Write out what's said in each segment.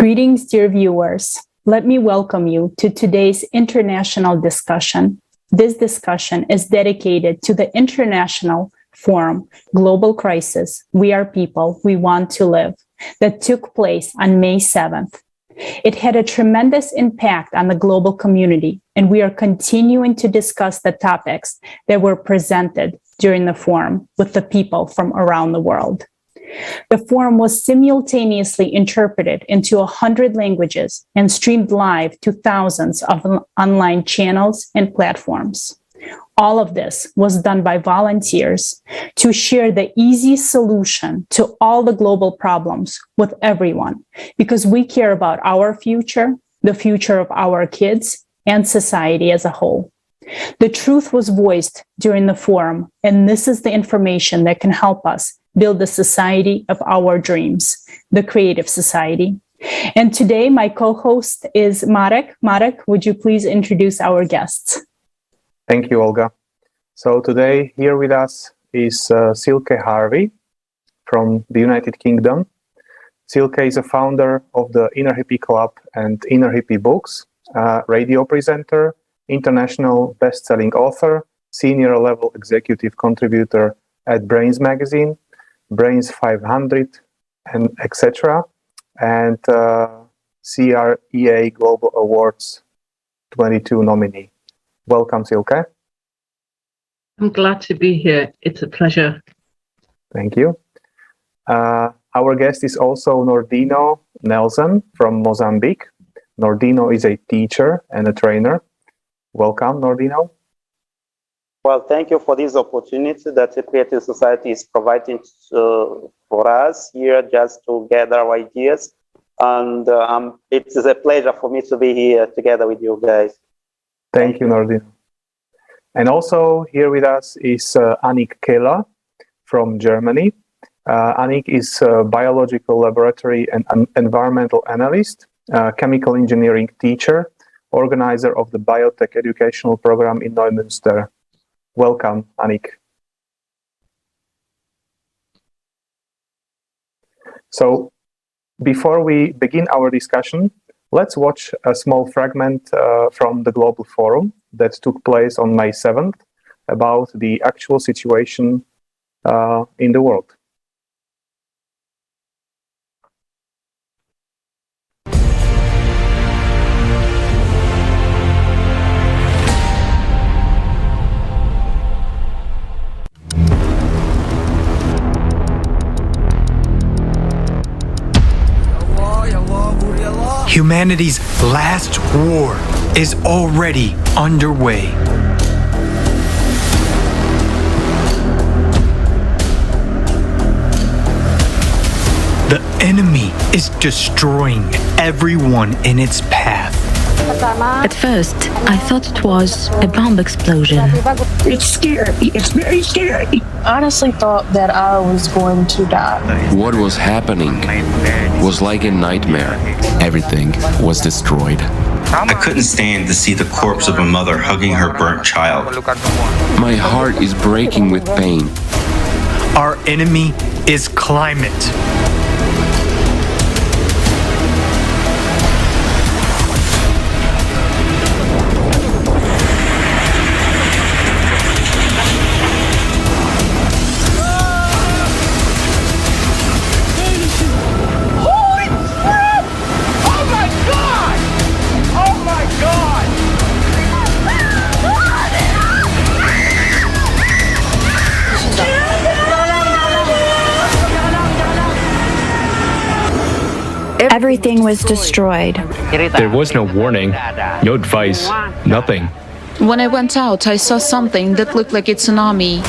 Greetings, dear viewers. Let me welcome you to today's international discussion. This discussion is dedicated to the International Forum, Global Crisis, We Are People, We Want to Live, that took place on May 7th. It had a tremendous impact on the global community, and we are continuing to discuss the topics that were presented during the forum with the people from around the world. The forum was simultaneously interpreted into 100 languages and streamed live to thousands of online channels and platforms. All of this was done by volunteers to share the easy solution to all the global problems with everyone, because we care about our future, the future of our kids, and society as a whole. The truth was voiced during the forum, and this is the information that can help us build the society of our dreams, the creative society. And today, my co-host is Marek. Marek, would you please introduce our guests? Thank you, Olga. So today, here with us is Silkie Harvey from the United Kingdom. Silkie is a founder of the Inner Hippie Club and Inner Hippie Books, radio presenter, international best-selling author, senior-level executive contributor at Brains Magazine, Brains 500, and etc., and CREA Global Awards 22 nominee. Welcome, Silkie. I'm glad to be here. It's a pleasure. Thank you. Our guest is also Nordino Nelson from Mozambique. Nordino is a teacher and a trainer. Welcome, Nordino. Well, thank you for this opportunity that the Creative Society is providing for us here just to gather our ideas. And it is a pleasure for me to be here together with you guys. Thank you, Nordino. And also here with us is Anik Kähler from Germany. Anik is a biological laboratory and environmental analyst, chemical engineering teacher, organizer of the biotech educational program in Neumünster. Welcome, Anik. So, before we begin our discussion, let's watch a small fragment from the Global Forum that took place on May 7th about the actual situation in the world. Humanity's last war is already underway. The enemy is destroying everyone in its path. At first, I thought it was a bomb explosion. It's scary. It's very scary. I honestly thought that I was going to die. What was happening was like a nightmare. Everything was destroyed. I couldn't stand to see the corpse of a mother hugging her burnt child. My heart is breaking with pain. Our enemy is climate. Everything was destroyed. There was no warning, no advice, nothing. When I went out, I saw something that looked like a tsunami.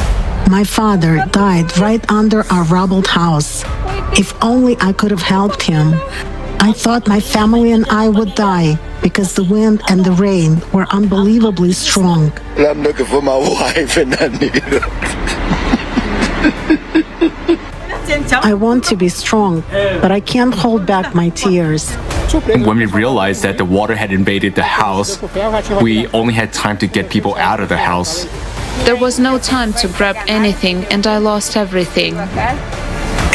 My father died right under our rubbled house. If only I could have helped him. I thought my family and I would die because the wind and the rain were unbelievably strong. I'm looking for my wife and I need her. I want to be strong, but I can't hold back my tears. When we realized that the water had invaded the house, we only had time to get people out of the house. There was no time to grab anything, and I lost everything.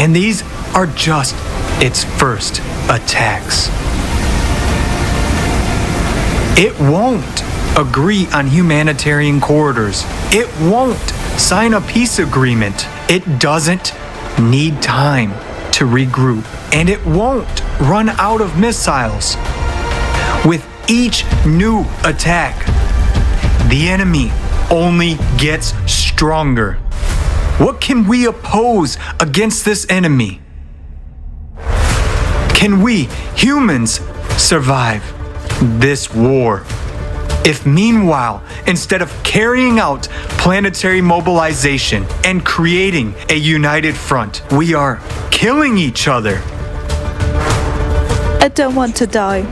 And these are just its first attacks. It won't agree on humanitarian corridors. It won't sign a peace agreement. It doesn't need time to regroup. And it won't run out of missiles. With each new attack, the enemy only gets stronger. What can we oppose against this enemy? Can we, humans, survive this war? If meanwhile, instead of carrying out planetary mobilization and creating a united front, we are killing each other. I don't want to die.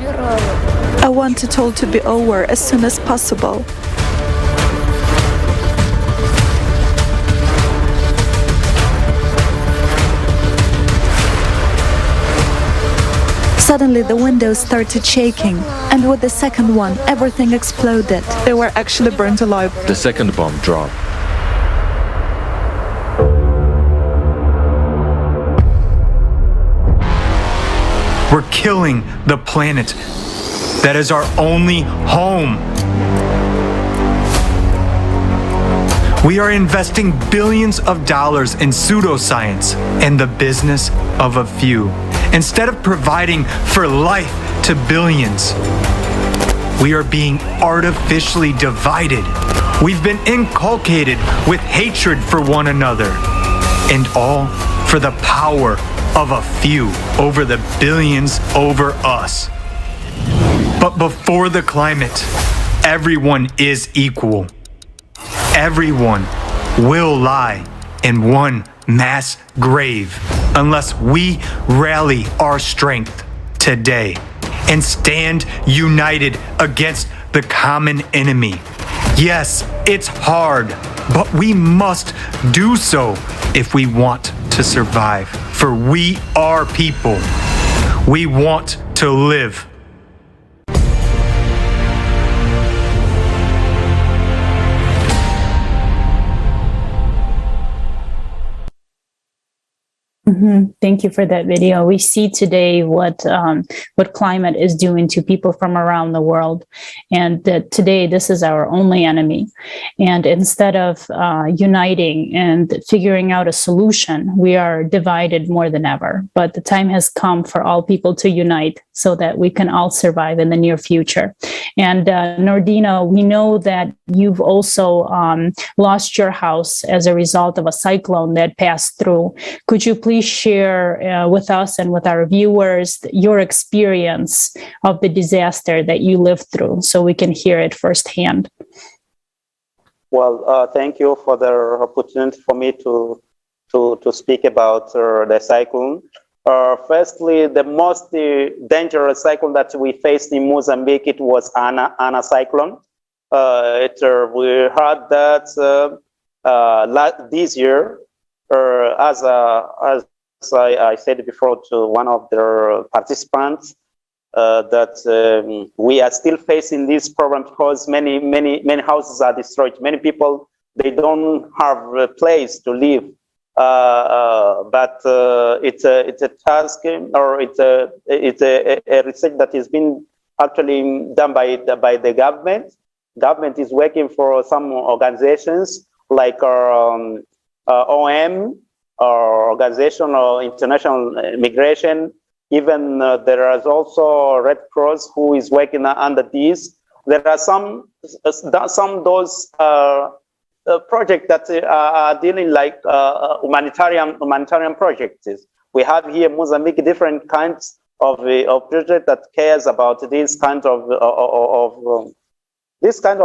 I want it all to be over as soon as possible. Suddenly the windows started shaking, and with the second one, everything exploded. They were actually burnt alive. The second bomb dropped. We're killing the planet that is our only home. We are investing billions of dollars in pseudoscience and the business of a few. Instead of providing for life to billions, we are being artificially divided. We've been inculcated with hatred for one another, and all for the power of a few over the billions over us. But before the climate, everyone is equal. Everyone will lie in one mass grave unless we rally our strength today and stand united against the common enemy. Yes, it's hard, but we must do so if we want to survive. For we are people. We want to live. Thank you for that video. We see today what climate is doing to people from around the world, and that today this is our only enemy. And instead of uniting and figuring out a solution, we are divided more than ever. But the time has come for all people to unite so that we can all survive in the near future. And Nordino, we know that you've also lost your house as a result of a cyclone that passed through. Could you please share with us and with our viewers your experience of the disaster that you lived through so we can hear it firsthand? Well, thank you for the opportunity for me to speak about the cyclone. Firstly, the most dangerous cyclone that we faced in Mozambique, it was Ana cyclone. We heard that this year, as I said before to one of the participants, that we are still facing this problem because many houses are destroyed. Many people, they don't have a place to live. But it's a task, or it's a research that is being actually done by the government. Government is working for some organizations like OM, or Organization of International Migration. Even there is also Red Cross who is working under this. There are some those projects that are dealing like humanitarian projects. We have here in Mozambique different kinds of projects that cares about this kind of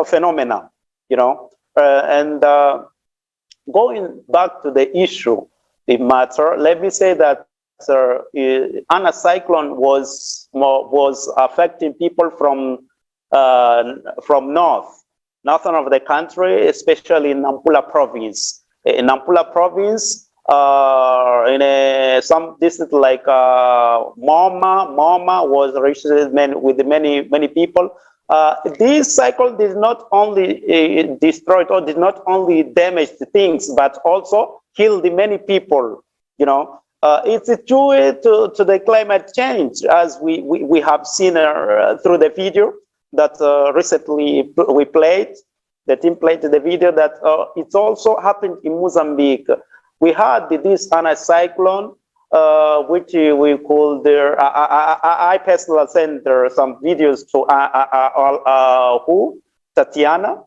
phenomena, you know. And going back to the issue, the matter, let me say that Ana cyclone was affecting people from northern of the country, especially in Nampula province. In Nampula province, in some district like Moma was reached with many people. This cyclone did not only destroy or did not only damage the things, but also killed many people. You know, it's due to the climate change, as we have seen through the video. that recently we played. The team played the video that it's also happened in Mozambique. We had this cyclone, which we called I personally sent some videos to Tatiana.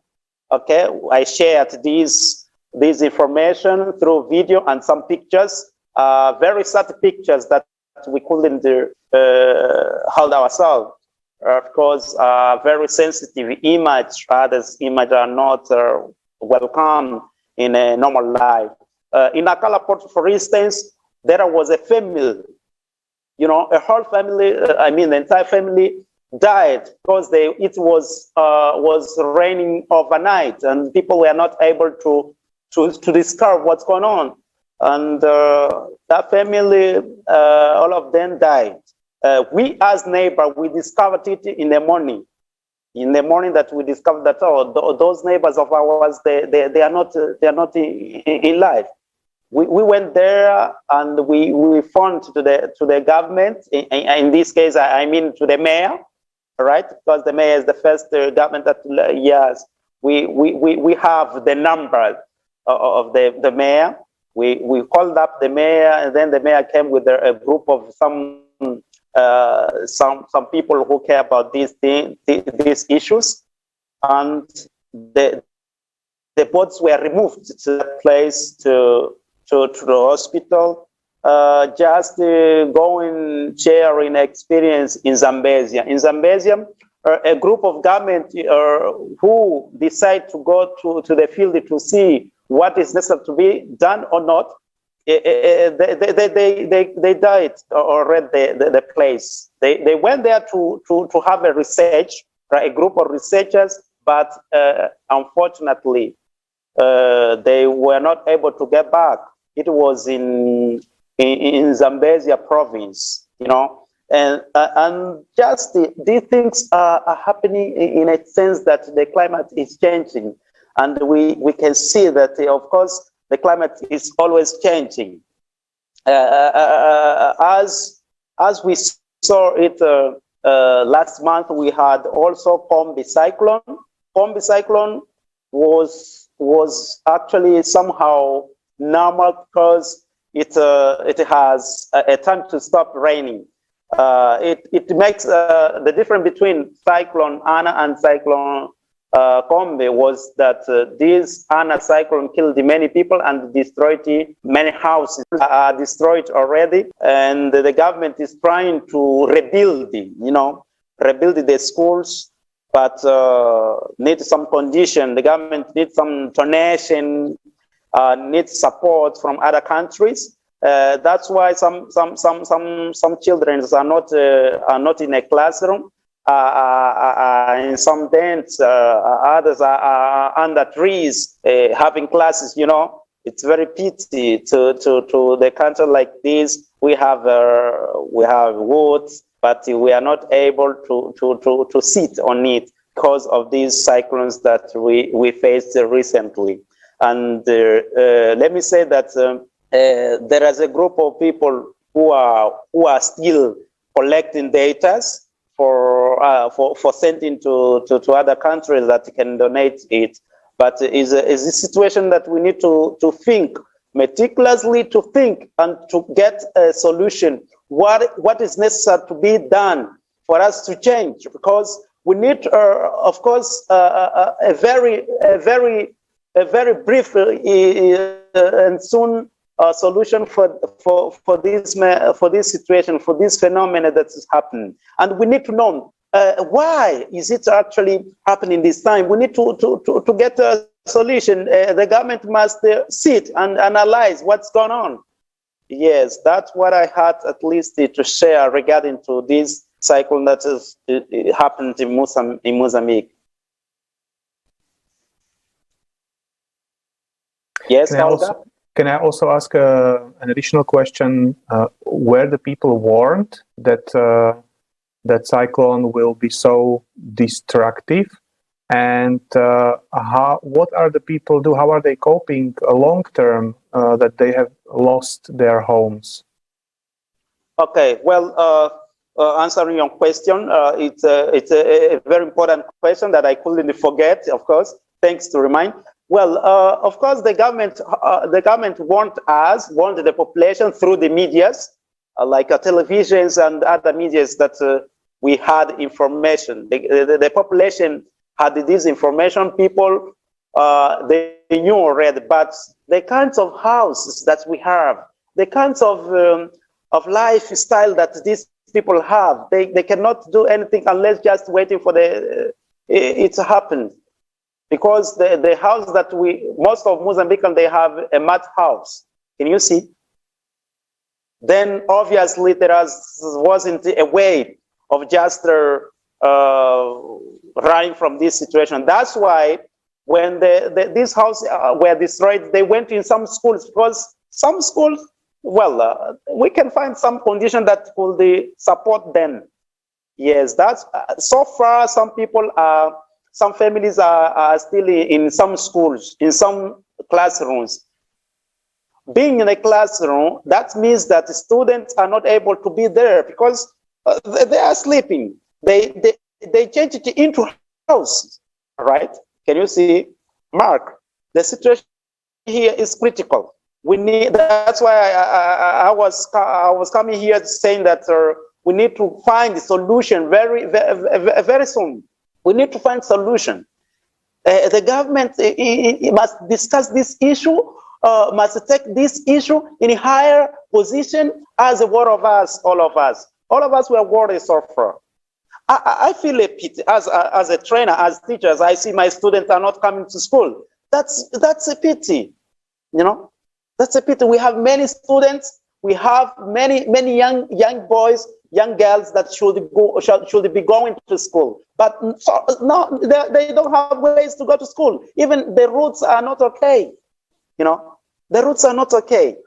Okay, I shared this information through video and some pictures, very sad pictures that we couldn't hold ourselves. Of course, very sensitive image. Others' image are not welcome in a normal life. In Akala Port, for instance, there was a family, a whole family, the entire family died because it was raining overnight and people were not able to discover what's going on. And that family, all of them died. We as neighbors, we discovered it in the morning. In the morning that we discovered that those neighbors of ours, they are not in life. We went there and we phoned to the government. In this case, I mean to the mayor, right? Because the mayor is the first government that yes, we have the number of the mayor. We called up the mayor, and then the mayor came with a group of some people who care about these issues, and the boats were removed to the place to the hospital, just going sharing experience in Zambezia. In Zambezia, a group of government who decide to go to the field to see what is necessary to be done or not, they died already the place. They went there to have a research, a group of researchers, but unfortunately, they were not able to get back. It was in Zambezia province, and just these things are happening in a sense that the climate is changing, and we can see that of course the climate is always changing. As we saw it last month, we had also Kombi cyclone. Kombi cyclone was actually somehow normal because it has a time to stop raining. It makes the difference between cyclone Ana and cyclone Kombi was that this Ana cyclone killed many people and destroyed many houses are destroyed already, and the government is trying to rebuild the schools, but needs some condition. The government needs some donation, needs support from other countries. That's why some children are not in a classroom. In some tents, others are under trees having classes. It's very pity to the country like this. We have woods, but we are not able to sit on it because of these cyclones that we faced recently. And let me say that there is a group of people who are still collecting data for sending to other countries that can donate it. But is a situation that we need to think meticulously, to think and to get a solution. What is necessary to be done for us to change? Because we need, of course, a very brief and soon solution for this situation, for this phenomenon that is happening. And we need to know why is it actually happening this time. We need to get a solution. The government must sit and analyze what's going on. Yes, that's what I had at least to share regarding to this cyclone that has happened in Mozambique. Yes, Can I also ask an additional question? Were the people warned that that cyclone will be so destructive? And what are the people do? How are they coping long term that they have lost their homes? Okay, well, answering your question. It's a very important question that I couldn't forget, of course. Thanks to remind. Well, of course, the government warned the population through the medias, like televisions and other medias, that we had information. The population had this information. People, they knew already, but the kinds of houses that we have, the kinds of lifestyle that these people have, they cannot do anything unless just waiting for it to happen. Because the house that most of Mozambicans, they have a mud house. Can you see? Then obviously there wasn't a way of just running from this situation. That's why when these houses were destroyed, they went in some schools, because some schools, well, we can find some condition that could support them. Yes, that's so far. Some people are. Some families are still in some schools, in some classrooms. Being in a classroom, that means that the students are not able to be there because they are sleeping. They change it into house, right? Can you see, Mark? The situation here is critical. We need. That's why I was coming here saying that we need to find a solution very soon. We need to find solution. The government must discuss this issue, must take this issue in a higher position as all of us. All of us were worried so far. I feel a pity as a trainer, as teachers. I see my students are not coming to school. That's a pity, you know. That's a pity. We have many students. We have many young boys, young girls that should be going to school, but no, they don't have ways to go to school. Even the routes are not okay. You know, the routes are not okay.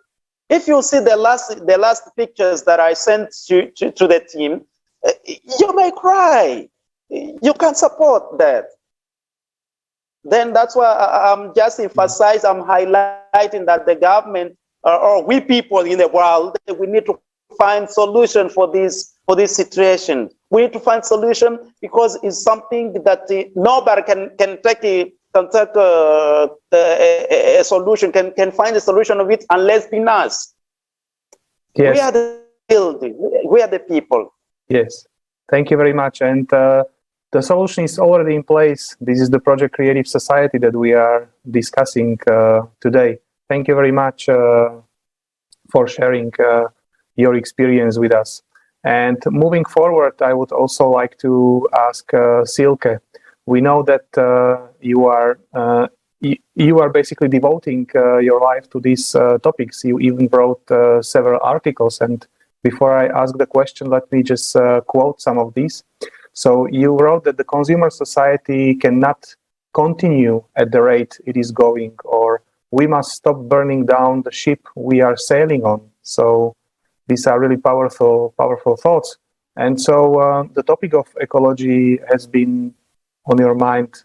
If you see the last pictures that I sent to the team, you may cry. You can't support that. Then that's why I'm just emphasizing, I'm highlighting that the government or we people in the world, we need to find solution for this situation. We need to find solution because it's something that nobody can take a solution, can find a solution of it unless being us. Yes. We are the building. We are the people. Yes. Thank you very much. And the solution is already in place. This is the Project Creative Society that we are discussing today. Thank you very much for sharing your experience with us. And moving forward, I would also like to ask Silke. We know that you are basically devoting your life to these topics. You even wrote several articles. And before I ask the question, let me just quote some of these. So you wrote that the consumer society cannot continue at the rate it is going, or we must stop burning down the ship we are sailing on. So these are really powerful thoughts. And so the topic of ecology has been on your mind,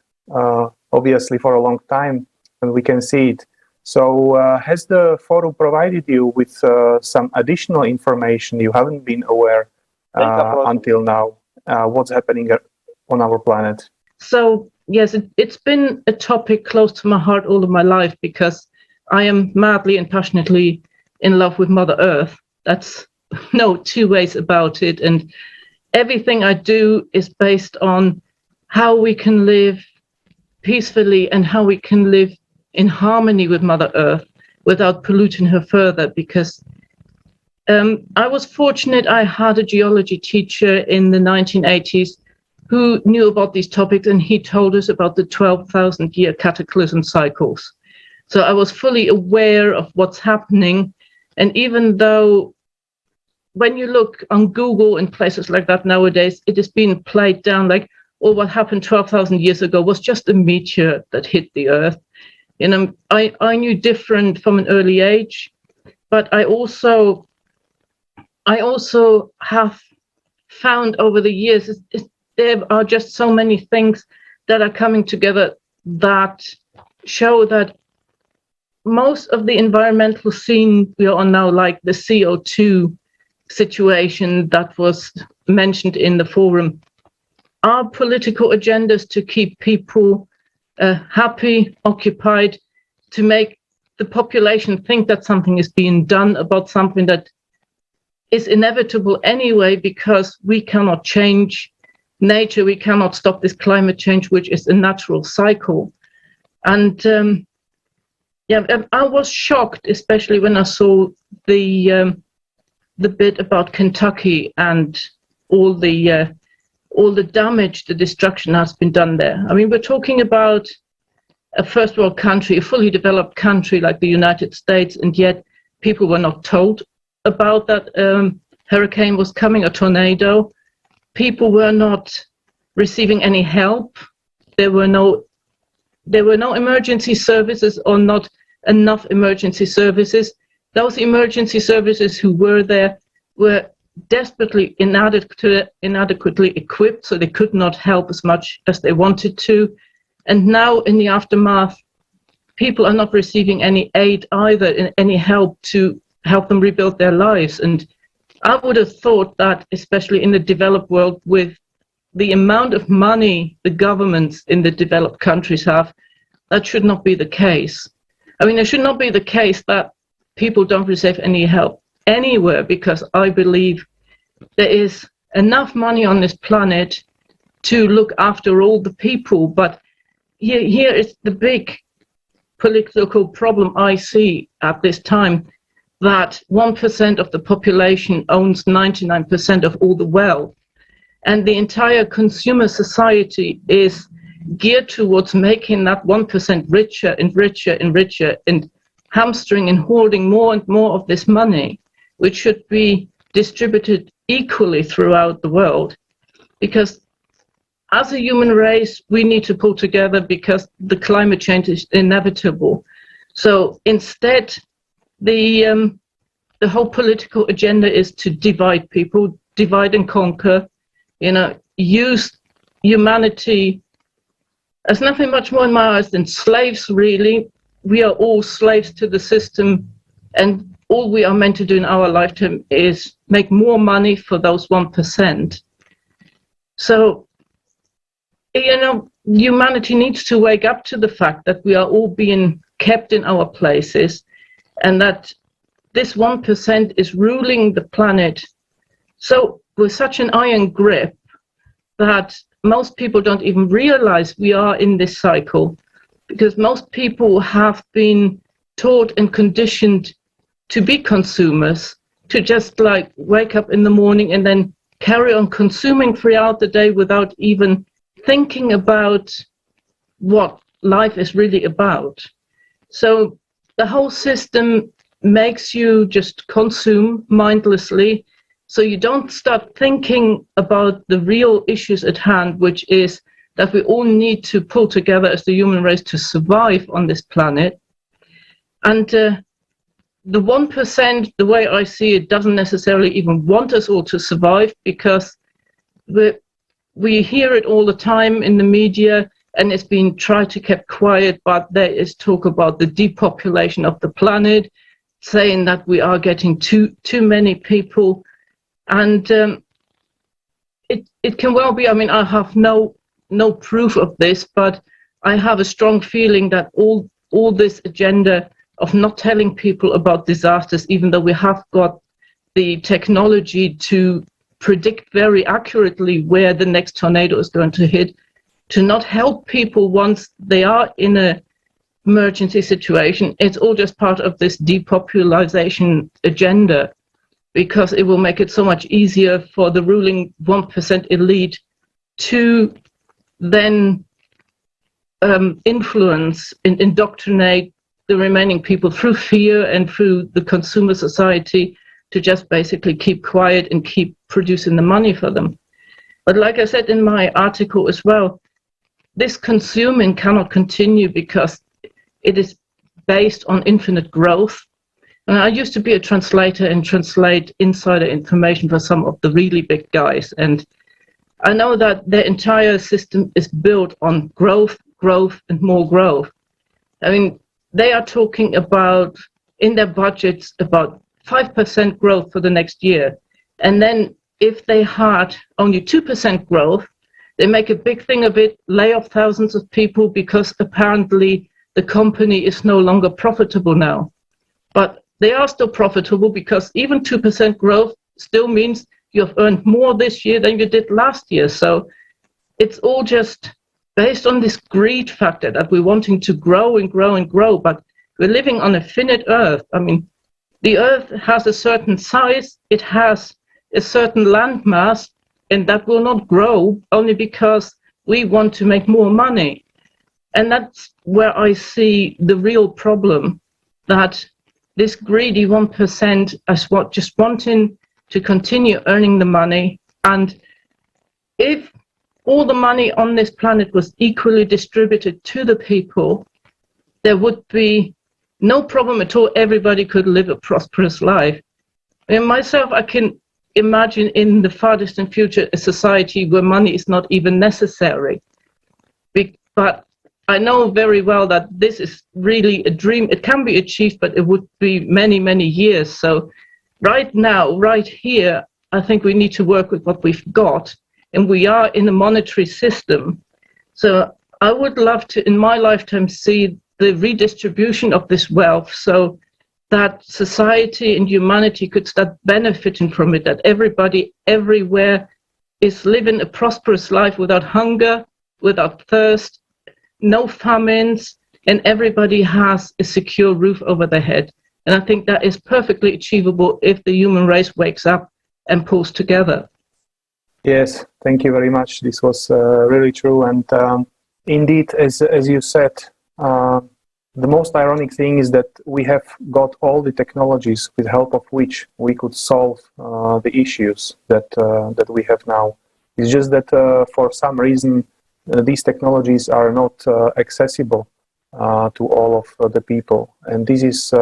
obviously, for a long time, and we can see it. So has the forum provided you with some additional information you haven't been aware until now? What's happening on our planet? So, yes, it's been a topic close to my heart all of my life because I am madly and passionately in love with Mother Earth. That's no two ways about it. And everything I do is based on how we can live peacefully and how we can live in harmony with Mother Earth without polluting her further. Because I was fortunate, I had a geology teacher in the 1980s who knew about these topics, and he told us about the 12,000-year cataclysm cycles. So I was fully aware of what's happening. And even though when you look on Google and places like that nowadays, it is being played down like, oh, what happened 12,000 years ago was just a meteor that hit the Earth. You know, I knew different from an early age, but I also have found over the years there are just so many things that are coming together that show that most of the environmental scene we are on now, like the CO2 situation that was mentioned in the forum are political agendas to keep people happy, occupied, to make the population think that something is being done about something that is inevitable anyway, because we cannot change nature, we cannot stop this climate change, which is a natural cycle. And I was shocked, especially when I saw the bit about Kentucky and all the damage, the destruction has been done there. I mean, we're talking about a first world country, a fully developed country like the United States, and yet people were not told about that hurricane was coming, a tornado. People were not receiving any help. There were no emergency services, or not enough emergency services. Those emergency services who were there were desperately inadequately equipped, so they could not help as much as they wanted to. And now in the aftermath, people are not receiving any aid either, any help to help them rebuild their lives. And I would have thought that, especially in the developed world, with the amount of money the governments in the developed countries have, that should not be the case. I mean, it should not be the case that people don't receive any help anywhere, because I believe there is enough money on this planet to look after all the people. But here is the big political problem I see at this time, that 1% of the population owns 99% of all the wealth. And the entire consumer society is geared towards making that 1% richer and richer and richer, and hamstring and hoarding more and more of this money, which should be distributed equally throughout the world. Because as a human race, we need to pull together, because the climate change is inevitable. So instead, the whole political agenda is to divide people, divide and conquer, use humanity as nothing much more in my eyes than slaves, really. We are all slaves to the system, and all we are meant to do in our lifetime is make more money for those 1%. So, humanity needs to wake up to the fact that we are all being kept in our places, and that this 1% is ruling the planet so with such an iron grip that most people don't even realize we are in this cycle, because most people have been taught and conditioned to be consumers, to just like wake up in the morning and then carry on consuming throughout the day without even thinking about what life is really about. So the whole system makes you just consume mindlessly, so you don't start thinking about the real issues at hand, which is that we all need to pull together as the human race to survive on this planet. And the 1%, the way I see it, doesn't necessarily even want us all to survive, because we hear it all the time in the media, and it's been tried to keep quiet, but there is talk about the depopulation of the planet, saying that we are getting too many people. And it can well be, I mean, I have no proof of this, but I have a strong feeling that all this agenda of not telling people about disasters, even though we have got the technology to predict very accurately where the next tornado is going to hit, to not help people once they are in an emergency situation, it's all just part of this depopulation agenda, because it will make it so much easier for the ruling 1% elite to then influence and indoctrinate the remaining people through fear and through the consumer society, to just basically keep quiet and keep producing the money for them. But like I said in my article as well, this consuming cannot continue because it is based on infinite growth. And I used to be a translator and translate insider information for some of the really big guys. And I know that their entire system is built on growth, and more growth. I mean, they are talking about, in their budgets, about 5% growth for the next year. And then if they had only 2% growth, they make a big thing of it, lay off thousands of people because apparently the company is no longer profitable now. But they are still profitable because even 2% growth still means you have earned more this year than you did last year. So it's all just based on this greed factor that we're wanting to grow and grow and grow, but we're living on a finite earth. I mean, the earth has a certain size, it has a certain landmass, and that will not grow only because we want to make more money. And that's where I see the real problem, that this greedy 1% is just wanting to continue earning the money. And if all the money on this planet was equally distributed to the people, there would be no problem at all. Everybody could live a prosperous life. And myself, I can imagine in the far distant future a society where money is not even necessary. But I know very well that this is really a dream. It can be achieved, but it would be many, many years. So right now, right here, I think we need to work with what we've got. And we are in a monetary system. So I would love to, in my lifetime, see the redistribution of this wealth so that society and humanity could start benefiting from it, that everybody everywhere is living a prosperous life without hunger, without thirst, no famines, and everybody has a secure roof over their head. And I think that is perfectly achievable if the human race wakes up and pulls together. Yes, thank you very much. This was really true. And indeed, as you said, the most ironic thing is that we have got all the technologies with help of which we could solve the issues that we have now. It's just that for some reason these technologies are not accessible to all of the people, and this is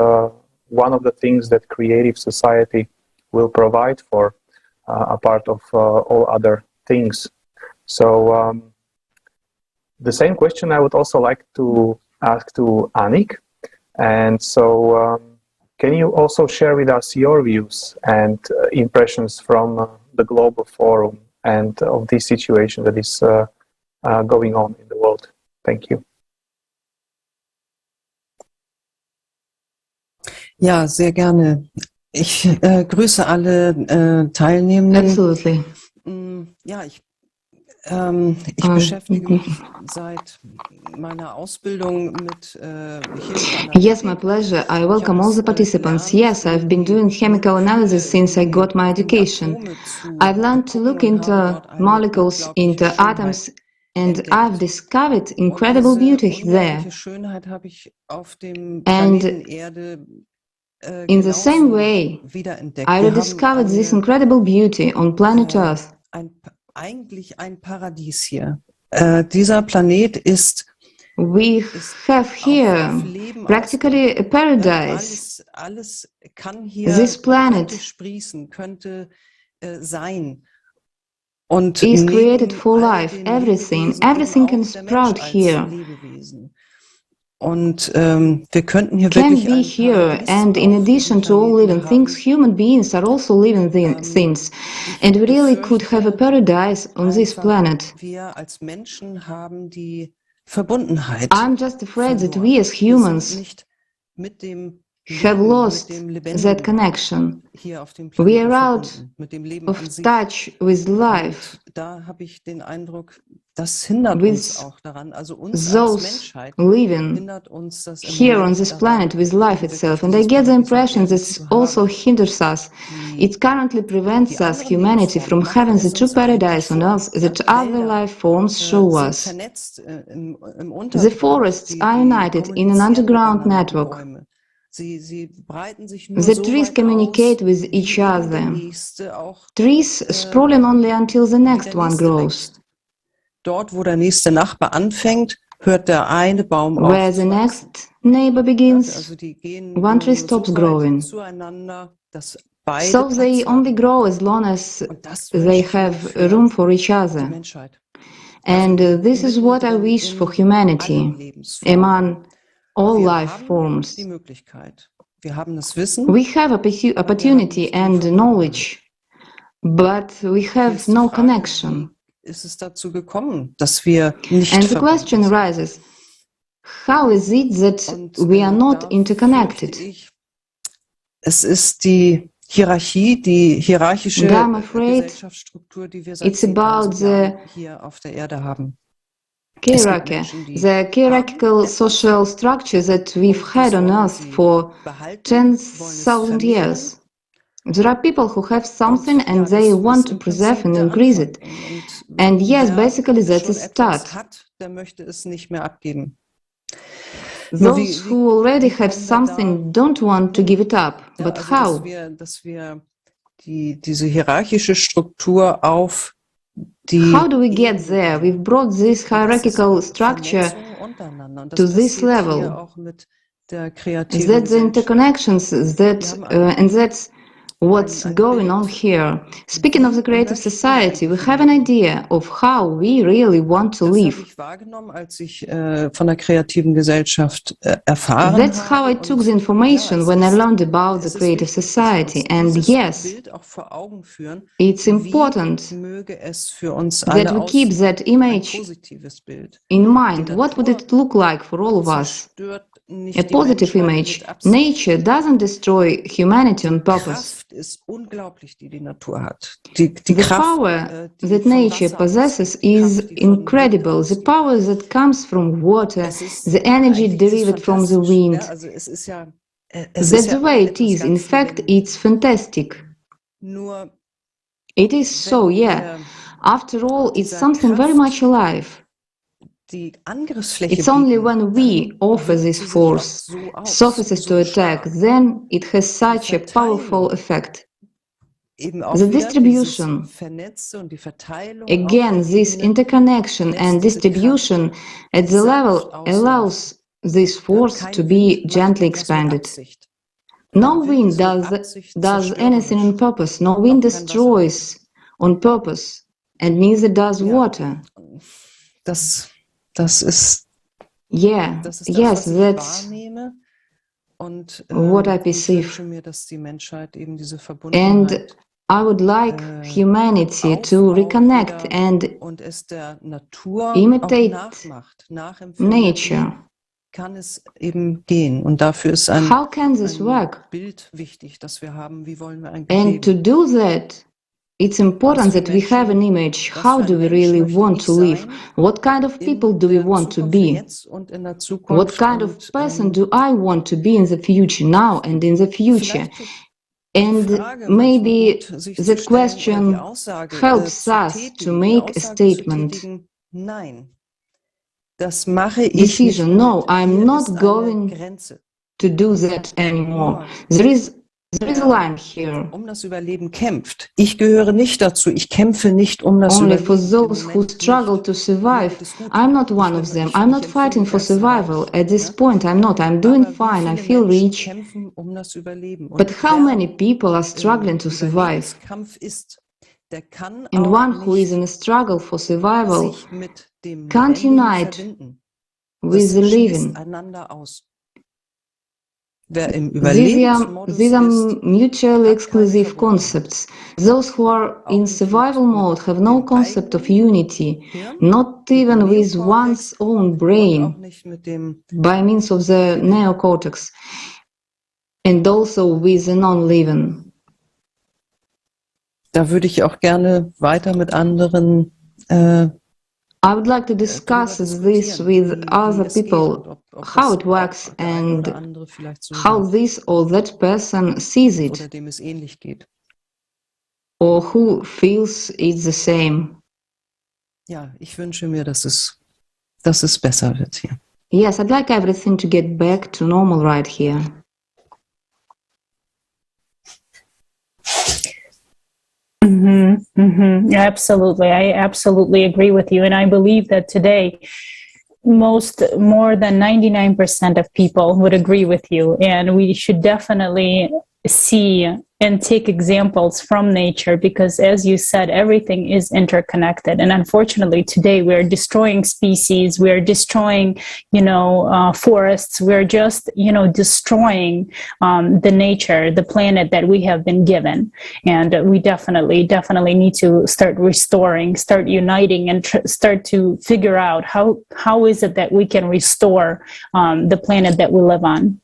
one of the things that creative society will provide for, apart of all other things. So the same question I would also like to ask to Anik. And so can you also share with us your views and impressions from the global forum and of this situation that is going on in the world? Thank you. Ja, sehr gerne. Ich grüße alle Teilnehmenden. Absolutely. Ja, ich beschäftige mich seit meiner Ausbildung mit Yes, my pleasure. I welcome all the participants. Yes, I've been doing chemical analysis since I got my education. I've learned to look into molecules, into atoms, and I've discovered incredible beauty there. And in the same way, I rediscovered this incredible beauty on planet Earth. Eigentlich ein Paradies hier. Dieser Planet ist. We have here practically a paradise. Alles kann hier this planet sprießen, könnte sein. Und is created for life. Everything can sprout here. Und wir könnten hier wirklich be here, and in addition to all living things, human beings are also living things, and we really could have a paradise on this planet. Wir als Menschen haben die Verbundenheit. I'm just afraid that we as humans have lost that connection. We are out of touch with life. Da habe ich den Eindruck, das hindert uns auch daran. Also uns als Menschheit hindert uns das here on this planet with life itself. And I get the impression that it also hinders us. It currently prevents us, humanity, from having the true paradise on Earth that other life forms show us. The forests are united in an underground network. The trees communicate with each other. Trees sprawling only until the next one grows. Dort, wo der nächste Nachbar anfängt, hört der eine Baum auf. Where the next neighbor begins, one tree stops growing. So they only grow as long as they have room for each other. And this is what I wish for humanity among all life forms. Wir haben das Wissen. We have opportunity and knowledge. but we have no connection. Ist es dazu gekommen, dass wir nicht And the question arises, how is it that we are not interconnected? Es ist die Hierarchie, die hierarchische Gesellschaftsstruktur, die wir seit 10.000 Jahren hier auf der Erde haben. Hierarchy, the hierarchical social structure that we've had on Earth for 10,000 years. There are people who have something and they want to preserve and increase it. And yes, basically that's a start. Der möchte es nicht mehr abgeben. Those who already have something don't want to give it up. But how? Dass wir diese hierarchische Struktur auf How do we get there? We've brought this hierarchical structure to this level. That's the interconnections and that's what's going on here. Speaking of the creative society, we have an idea of how we really want to live. Als ich von der kreativen Gesellschaft erfahren That's how I took the information when I learned about the creative society. And yes, it's important that we keep that image in mind. What would it look like for all of us? A positive image. Nature doesn't destroy humanity on purpose. The power that nature possesses is incredible. The power that comes from water, the energy derived from the wind. That's the way it is. In fact, it's fantastic. It is so, yeah. After all, it's something very much alive. It's only when we offer this force, surfaces to attack, then it has such a powerful effect. The distribution, again, this interconnection and distribution at the level allows this force to be gently expanded. No wind does anything on purpose, no wind destroys on purpose, and neither does water. Das ist, that's what I perceive. And I would like humanity to reconnect and imitate nature. How can this work? And to do that, it's important that we have an image. How do we really want to live? What kind of people do we want to be? What kind of person do I want to be in the future, now and in the future? And maybe that question helps us to make a statement. Decision, no, I'm not going to do that anymore. There is a line here. Das Überleben kämpft. Ich gehöre nicht dazu. Ich kämpfe nicht das Only for those who struggle to survive. I'm not one of them. I'm not fighting for survival. At this point, I'm not. I'm doing fine. I feel rich. But how many people are struggling to survive? And one who is in a struggle for survival can't unite with the living. These are mutually exclusive concepts. Those who are in survival mode have no concept of unity, not even with one's own brain, by means of the neocortex, and also with the non-living. Da würde ich auch gerne weiter mit anderen I would like to discuss this with other people, how it works and how this or that person sees it, or who feels it's the same. Ja, ich wünsche mir, dass es besser wird hier. Yes, I'd like everything to get back to normal right here. Absolutely. I absolutely agree with you. And I believe that today, more than 99% of people would agree with you. And we should definitely see and take examples from nature, because as you said, everything is interconnected. And unfortunately, today we're destroying species, we're destroying, forests, we're just, destroying the nature, the planet that we have been given. And we definitely need to start restoring, start uniting, and start to figure out how is it that we can restore the planet that we live on.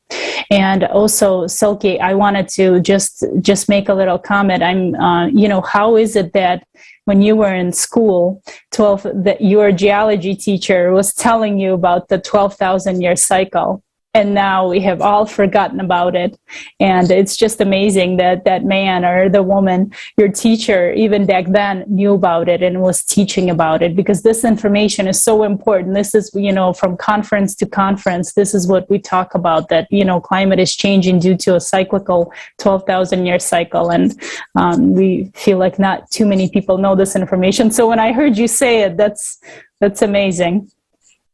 And also, Silkie, I wanted to just make a little comment. How is it that when you were in school, that your geology teacher was telling you about the 12,000-year cycle? And now we have all forgotten about it. And it's just amazing that that man or the woman, your teacher, even back then knew about it and was teaching about it, because this information is so important. This is, from conference to conference, this is what we talk about, that, climate is changing due to a cyclical 12,000-year cycle. And we feel like not too many people know this information. So when I heard you say it, that's amazing.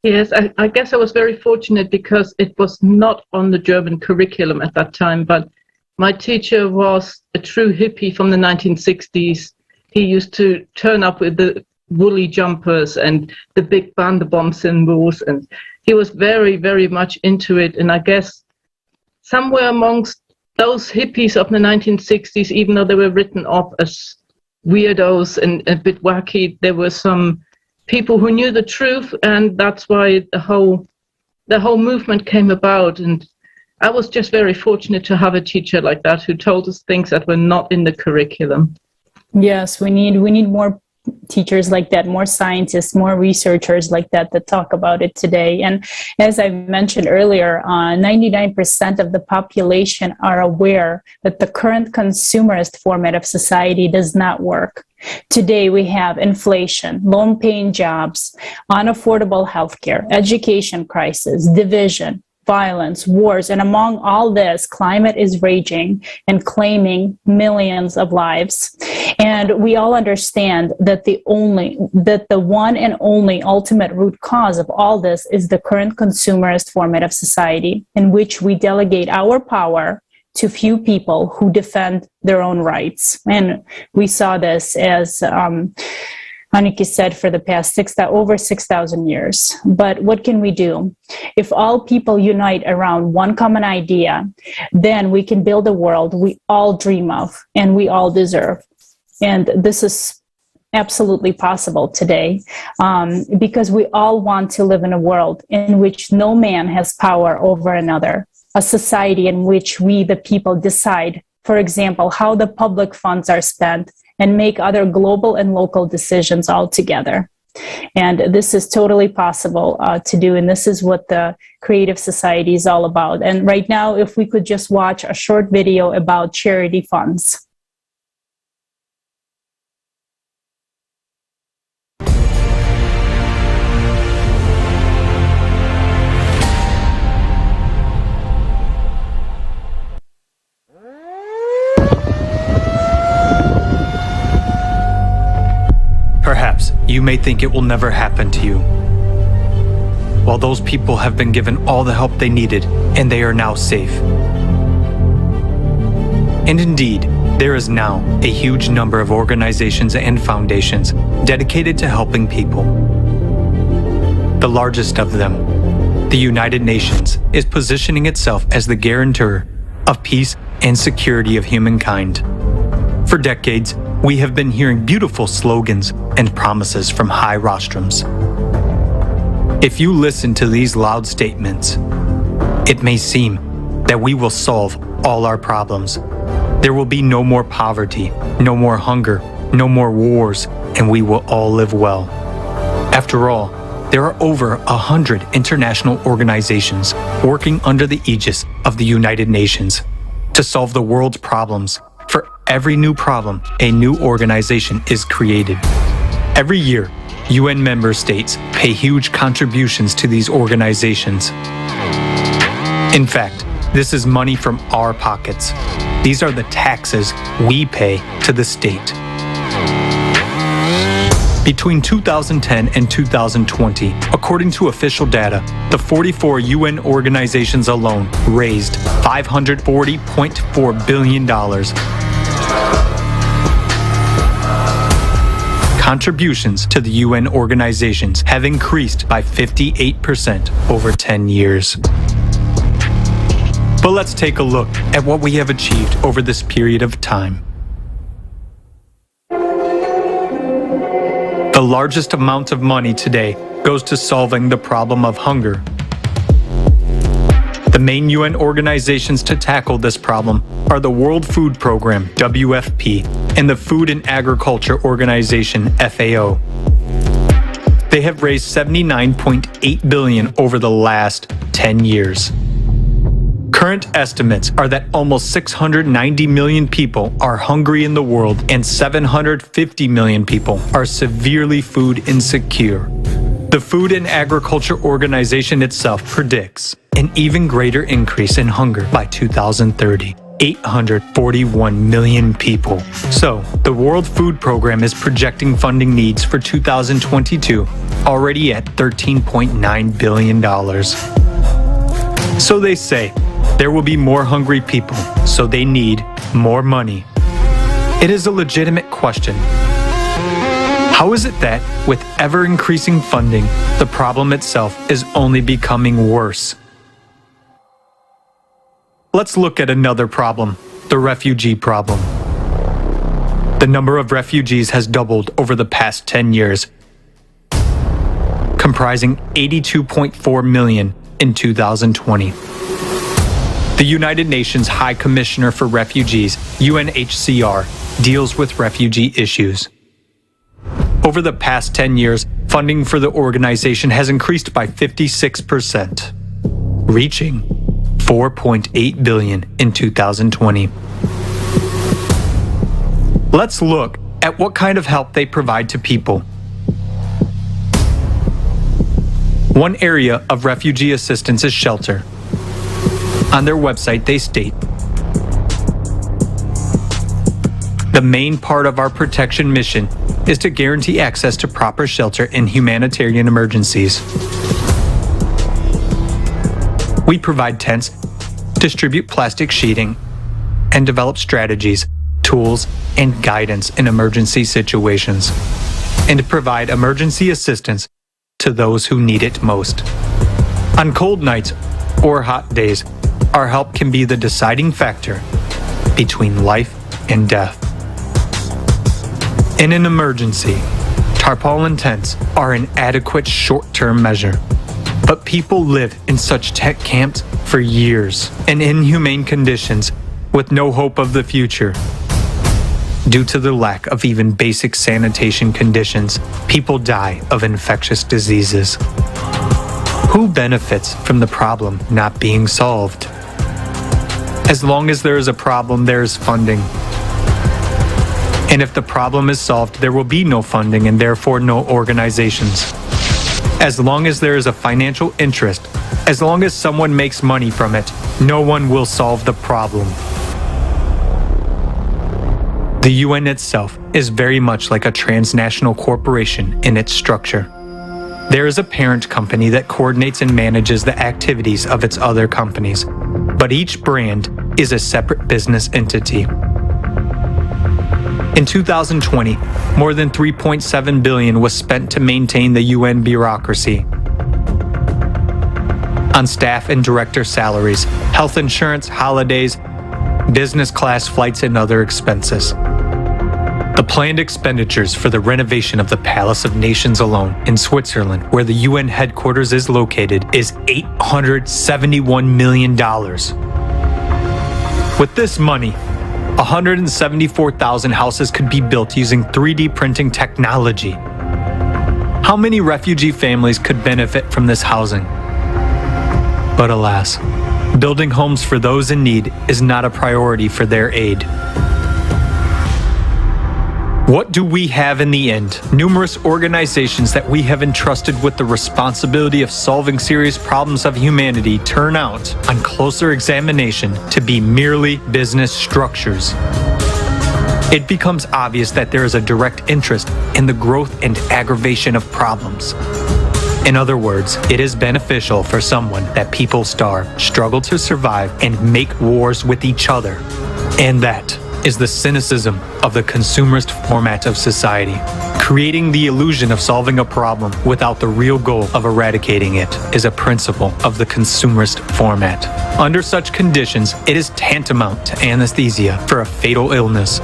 Yes, I guess I was very fortunate because it was not on the German curriculum at that time, but my teacher was a true hippie from the 1960s. He used to turn up with the woolly jumpers and the big Bandebomb symbols, and he was very, very much into it. And I guess somewhere amongst those hippies of the 1960s, even though they were written off as weirdos and a bit wacky, there were some people who knew the truth, and that's why the whole movement came about. And I was just very fortunate to have a teacher like that who told us things that were not in the curriculum. Yes, we need more teachers like that, more scientists, more researchers like that talk about it today. And as I mentioned earlier, 99% of the population are aware that the current consumerist format of society does not work. Today we have inflation, low-paying jobs, unaffordable healthcare, education crisis, division, violence, wars, and among all this, climate is raging and claiming millions of lives. And we all understand that the one and only ultimate root cause of all this is the current consumerist format of society, in which we delegate our power to few people who defend their own rights. And we saw this, as Anik said, for the past over 6,000 years. But what can we do? If all people unite around one common idea, then we can build a world we all dream of and we all deserve. And this is absolutely possible today, because we all want to live in a world in which no man has power over another, a society in which we, the people, decide, for example, how the public funds are spent, and make other global and local decisions altogether. And this is totally possible to do, and this is what the creative society is all about. And right now, if we could just watch a short video about charity funds. Perhaps you may think it will never happen to you. While those people have been given all the help they needed and they are now safe. And indeed, there is now a huge number of organizations and foundations dedicated to helping people. The largest of them, the United Nations, is positioning itself as the guarantor of peace and security of humankind. For decades, we have been hearing beautiful slogans and promises from high rostrums. If you listen to these loud statements, it may seem that we will solve all our problems. There will be no more poverty, no more hunger, no more wars, and we will all live well. After all, there are over 100 international organizations working under the aegis of the United Nations to solve the world's problems. For every new problem, a new organization is created. Every year, UN member states pay huge contributions to these organizations. In fact, this is money from our pockets. These are the taxes we pay to the state. Between 2010 and 2020, according to official data, the 44 UN organizations alone raised $540.4 billion contributions to the UN organizations have increased by 58% over 10 years. But let's take a look at what we have achieved over this period of time. The largest amount of money today goes to solving the problem of hunger. The main UN organizations to tackle this problem are the World Food Program, WFP, and the Food and Agriculture Organization, FAO. They have raised $79.8 billion over the last 10 years. Current estimates are that almost 690 million people are hungry in the world and 750 million people are severely food insecure. The Food and Agriculture Organization itself predicts an even greater increase in hunger by 2030. 841 million people. So, the World Food Program is projecting funding needs for 2022 already at $13.9 billion. So they say, there will be more hungry people, so they need more money. It is a legitimate question. How is it that, with ever-increasing funding, the problem itself is only becoming worse? Let's look at another problem, the refugee problem. The number of refugees has doubled over the past 10 years, comprising 82.4 million in 2020. The United Nations High Commissioner for Refugees, UNHCR, deals with refugee issues. Over the past 10 years, funding for the organization has increased by 56%, reaching $4.8 billion in 2020. Let's look at what kind of help they provide to people. One area of refugee assistance is shelter. On their website, they state, the main part of our protection mission is to guarantee access to proper shelter in humanitarian emergencies. We provide tents, distribute plastic sheeting, and develop strategies, tools, and guidance in emergency situations, and provide emergency assistance to those who need it most. On cold nights or hot days, our help can be the deciding factor between life and death. In an emergency, tarpaulin tents are an adequate short-term measure. But people live in such tent camps for years in inhumane conditions with no hope of the future. Due to the lack of even basic sanitation conditions, people die of infectious diseases. Who benefits from the problem not being solved? As long as there is a problem, there is funding. And if the problem is solved, there will be no funding and therefore no organizations. As long as there is a financial interest, as long as someone makes money from it, no one will solve the problem. The UN itself is very much like a transnational corporation in its structure. There is a parent company that coordinates and manages the activities of its other companies, but each brand is a separate business entity. In 2020, more than $3.7 billion was spent to maintain the UN bureaucracy on staff and director salaries, health insurance, holidays, business class flights, and other expenses. The planned expenditures for the renovation of the Palace of Nations alone in Switzerland, where the UN headquarters is located, is $871 million. With this money, 174,000 houses could be built using 3D printing technology. How many refugee families could benefit from this housing? But alas, building homes for those in need is not a priority for their aid. What do we have in the end? Numerous organizations that we have entrusted with the responsibility of solving serious problems of humanity turn out, on closer examination, to be merely business structures. It becomes obvious that there is a direct interest in the growth and aggravation of problems. In other words, it is beneficial for someone that people starve, struggle to survive, and make wars with each other. And that is the cynicism of the consumerist format of society. Creating the illusion of solving a problem without the real goal of eradicating it is a principle of the consumerist format. Under such conditions, it is tantamount to anesthesia for a fatal illness.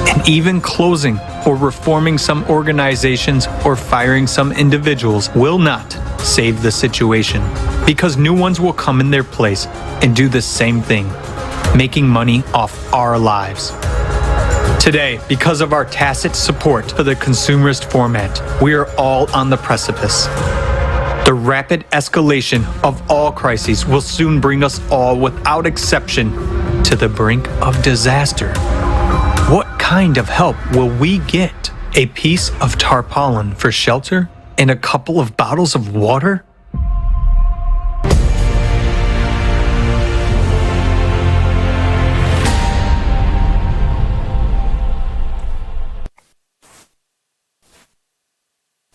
And even closing or reforming some organizations or firing some individuals will not save the situation, because new ones will come in their place and do the same thing, making money off our lives. Today, because of our tacit support for the consumerist format, we are all on the precipice. The rapid escalation of all crises will soon bring us all, without exception, to the brink of disaster. What kind of help will we get? A piece of tarpaulin for shelter and a couple of bottles of water?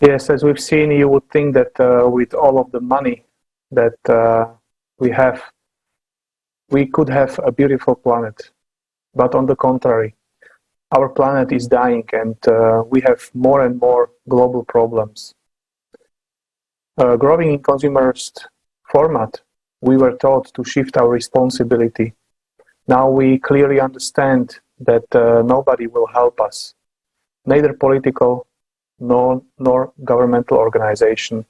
Yes, as we've seen, you would think that with all of the money that we have, we could have a beautiful planet. But on the contrary, our planet is dying, and we have more and more global problems. Growing in consumerist format, we were taught to shift our responsibility. Now we clearly understand that nobody will help us, neither political nor governmental organization.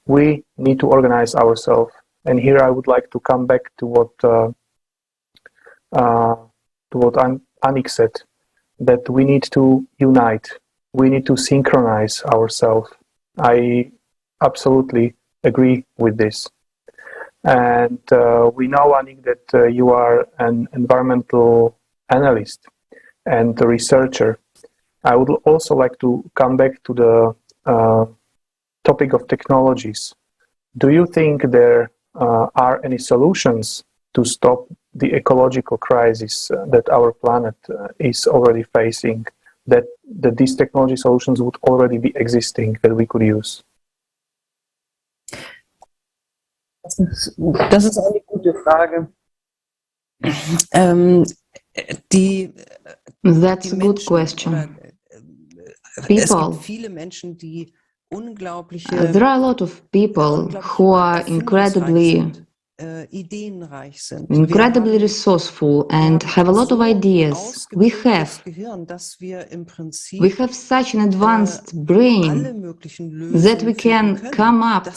We need to organize ourselves. And here I would like to come back to what Anik said, that we need to unite. We need to synchronize ourselves. I absolutely agree with this. And we know, Anik, that you are an environmental analyst and a researcher. I would also like to come back to the topic of technologies. Do you think there are any solutions to stop the ecological crisis that our planet is already facing, that these technology solutions would already be existing that we could use? Das ist eine gute Frage. That's a good question. People, there are a lot of people who are incredibly resourceful and have a lot of ideas. We have such an advanced brain that we can come up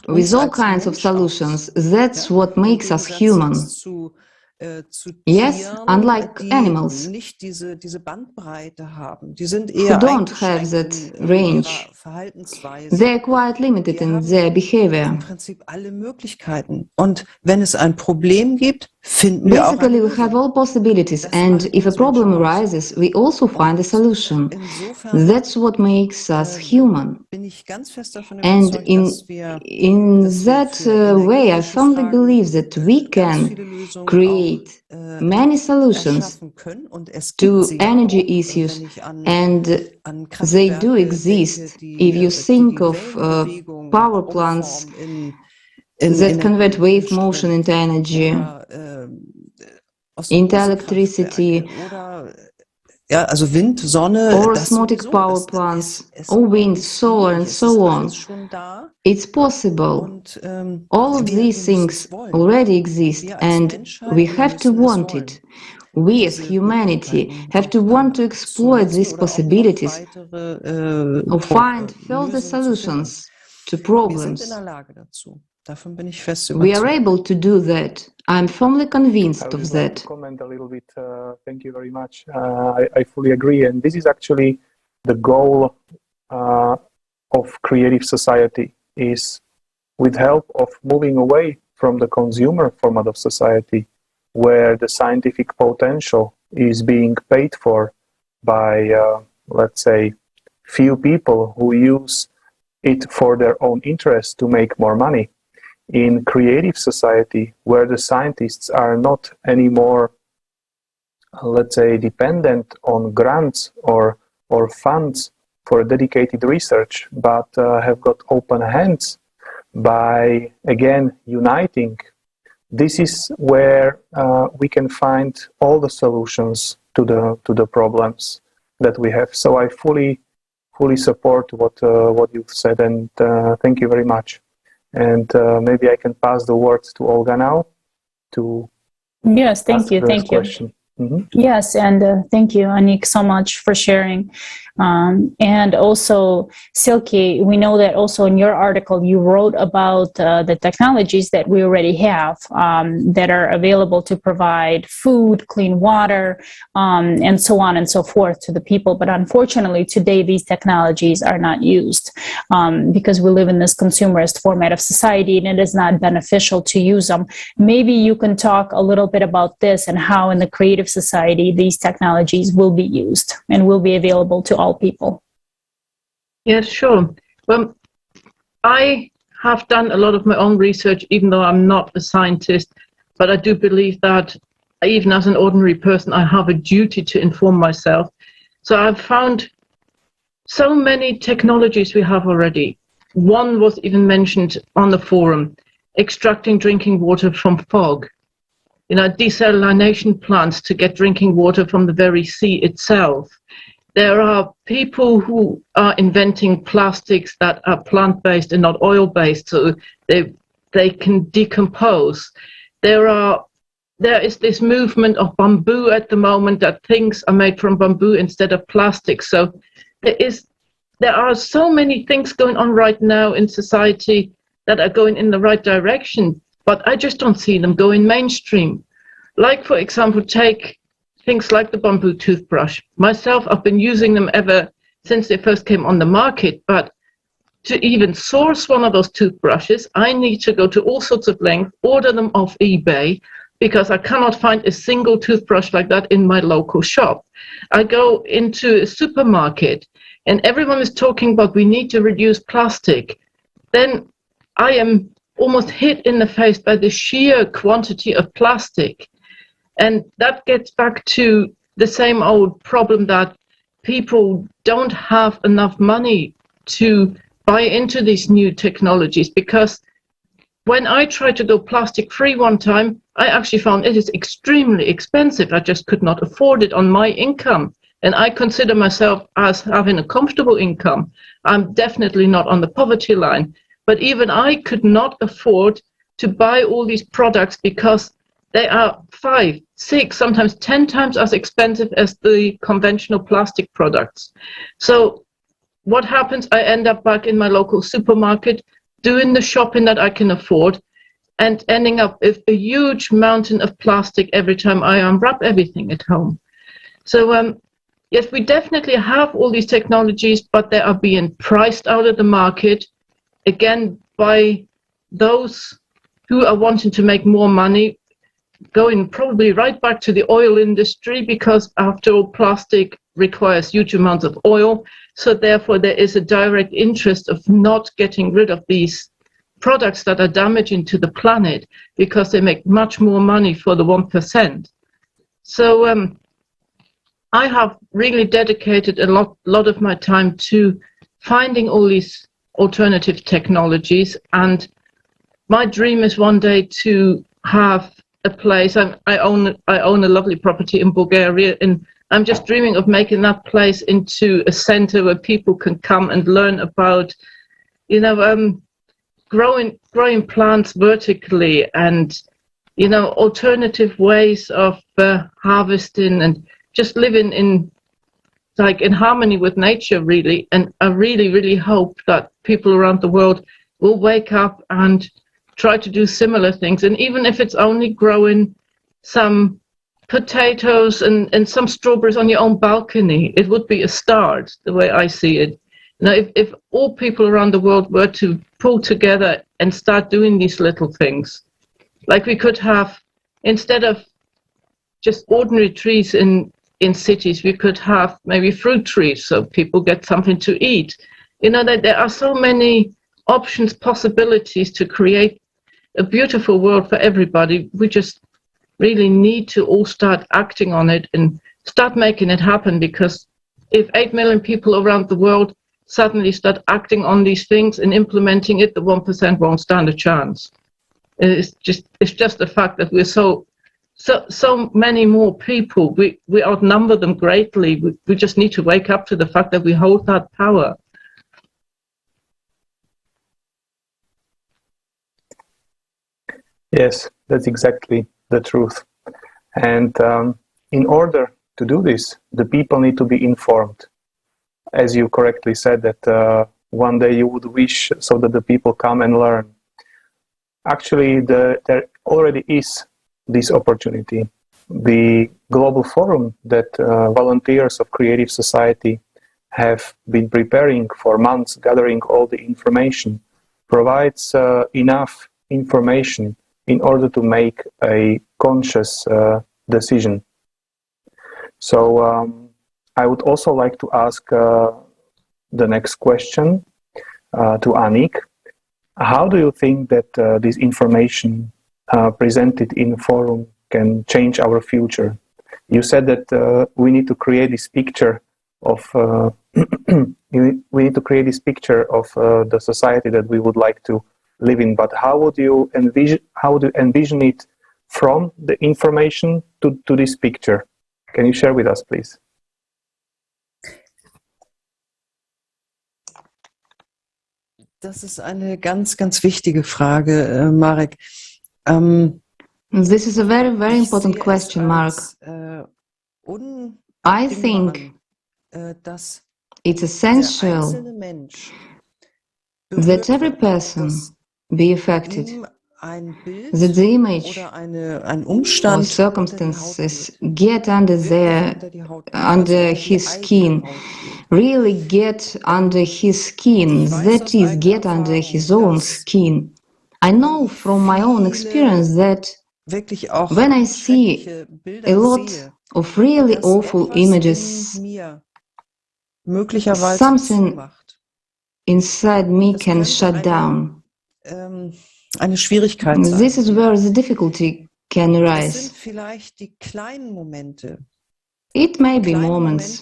with all kinds of solutions. That's what makes us human. Yes, unlike animals who don't have that range, they are quite limited in their behavior. Basically, we have all possibilities, and if a problem arises, we also find a solution. That's what makes us human. And in that way, I firmly believe that we can create many solutions to energy issues, and they do exist. If you think of power plants that convert wave motion into energy, into electricity, or osmotic power plants, or wind, solar, and so on. It's possible. All of these things already exist, and we have to want it. We as humanity have to want to exploit these possibilities or find further solutions to problems. We are able to do that. I'm firmly convinced of that. To comment a little bit. Thank you very much. I fully agree, and this is actually the goal of creative society, is with help of moving away from the consumer format of society, where the scientific potential is being paid for by, let's say, few people who use it for their own interest to make more money. In creative society, where the scientists are not anymore, let's say, dependent on grants or funds for dedicated research, but have got open hands by, again, uniting. This is where we can find all the solutions to the problems. that we have. So I fully support what you've said, and thank you very much. And maybe I can pass the words to Olga now to yes, thank you. Mm-hmm. Yes, and thank you, Anik, so much for sharing. And also, Silkie, we know that also in your article you wrote about the technologies that we already have that are available to provide food, clean water, and so on and so forth to the people. But unfortunately, today these technologies are not used because we live in this consumerist format of society, and it is not beneficial to use them. Maybe you can talk a little bit about this and how in the creative society these technologies will be used and will be available to all people. Yes, sure. Well, I have done a lot of my own research, even though I'm not a scientist, but I do believe that even as an ordinary person, I have a duty to inform myself. So I've found so many technologies we have already. One was even mentioned on the forum, extracting drinking water from fog. Desalination plants to get drinking water from the very sea itself. There are people who are inventing plastics that are plant-based and not oil-based, so they can decompose. There is this movement of bamboo at the moment, that things are made from bamboo instead of plastic. So there are so many things going on right now in society that are going in the right direction, but I just don't see them going mainstream. Like, for example, take things like the bamboo toothbrush. Myself, I've been using them ever since they first came on the market, but to even source one of those toothbrushes, I need to go to all sorts of lengths, order them off eBay, because I cannot find a single toothbrush like that in my local shop. I go into a supermarket and everyone is talking about we need to reduce plastic. Then I am almost hit in the face by the sheer quantity of plastic. And that gets back to the same old problem that people don't have enough money to buy into these new technologies, because when I tried to go plastic free one time, I actually found it is extremely expensive. I just could not afford it on my income. And I consider myself as having a comfortable income. I'm definitely not on the poverty line. But even I could not afford to buy all these products because they are 5, 6, sometimes 10 times as expensive as the conventional plastic products. So what happens? I end up back in my local supermarket doing the shopping that I can afford and ending up with a huge mountain of plastic every time I unwrap everything at home. So yes, we definitely have all these technologies, but they are being priced out of the market, again, by those who are wanting to make more money, going probably right back to the oil industry, because after all, plastic requires huge amounts of oil. So therefore, there is a direct interest of not getting rid of these products that are damaging to the planet, because they make much more money for the 1%. So I have really dedicated a lot of my time to finding all these alternative technologies, and my dream is one day to have a place. I own a lovely property in Bulgaria, and I'm just dreaming of making that place into a center where people can come and learn about, growing plants vertically, and alternative ways of harvesting, and just living in harmony with nature, really. And I really hope that people around the world will wake up and try to do similar things. And even if it's only growing some potatoes and some strawberries on your own balcony, it would be a start, the way I see it. If all people around the world were to pull together and start doing these little things, like we could have, instead of just ordinary trees in cities, we could have maybe fruit trees so people get something to eat. That there are so many options, possibilities to create a beautiful world for everybody. We just really need to all start acting on it and start making it happen, because if 8 million people around the world suddenly start acting on these things and implementing it, the 1% won't stand a chance. It's just a fact that we're so so many more people. We outnumber them greatly. We just need to wake up to the fact that we hold that power. Yes, that's exactly the truth. And in order to do this, the people need to be informed. As you correctly said, that one day you would wish so that the people come and learn. Actually, there already is this opportunity. The global forum that volunteers of Creative Society have been preparing for months, gathering all the information, provides enough information in order to make a conscious decision. So I would also like to ask the next question to Anik. How do you think that this information presented in the forum can change our future? You said that we need to create this picture of we need to create this picture of the society that we would like to live in. But how would you envision it from the information to this picture? Can you share with us, please? Das ist eine ganz, ganz wichtige Frage, Marek. This is a very, very important question, Mark. I think it's essential that every person be affected, that the image or circumstances get under his skin, really get under his skin, that is, get under his own skin. I know from my own experience that when I see a lot of really awful images, something inside me can shut down. This is where the difficulty can arise. It may be moments,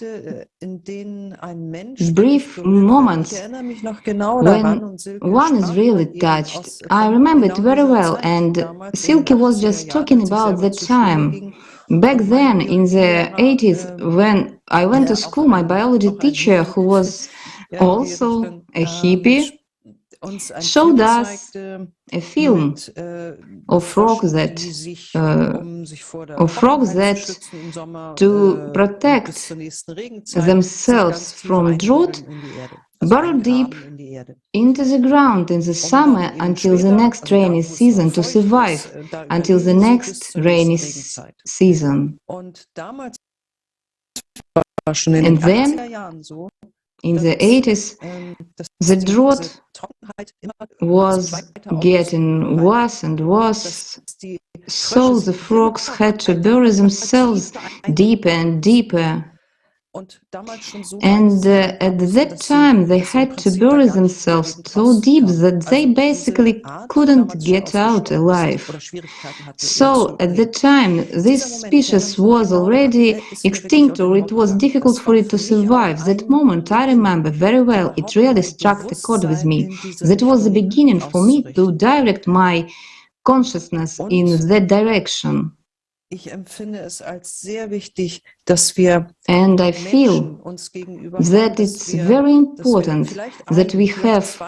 brief moments, when one is really touched. I remember it very well, and Silkie was just talking about that time. Back then, in the 80s, when I went to school, my biology teacher, who was also a hippie, showed us a film of frogs that to protect themselves from drought burrow deep into the ground in the summer until the next rainy season, to survive until the next rainy season. And then in the 80s, the drought was getting worse and worse, so the frogs had to bury themselves deeper and deeper. And at that time, they had to bury themselves so deep that they basically couldn't get out alive. So at the time, this species was already extinct, or it was difficult for it to survive. That moment I remember very well. It really struck a chord with me. That was the beginning for me to direct my consciousness in that direction. And I feel that it's very important that we have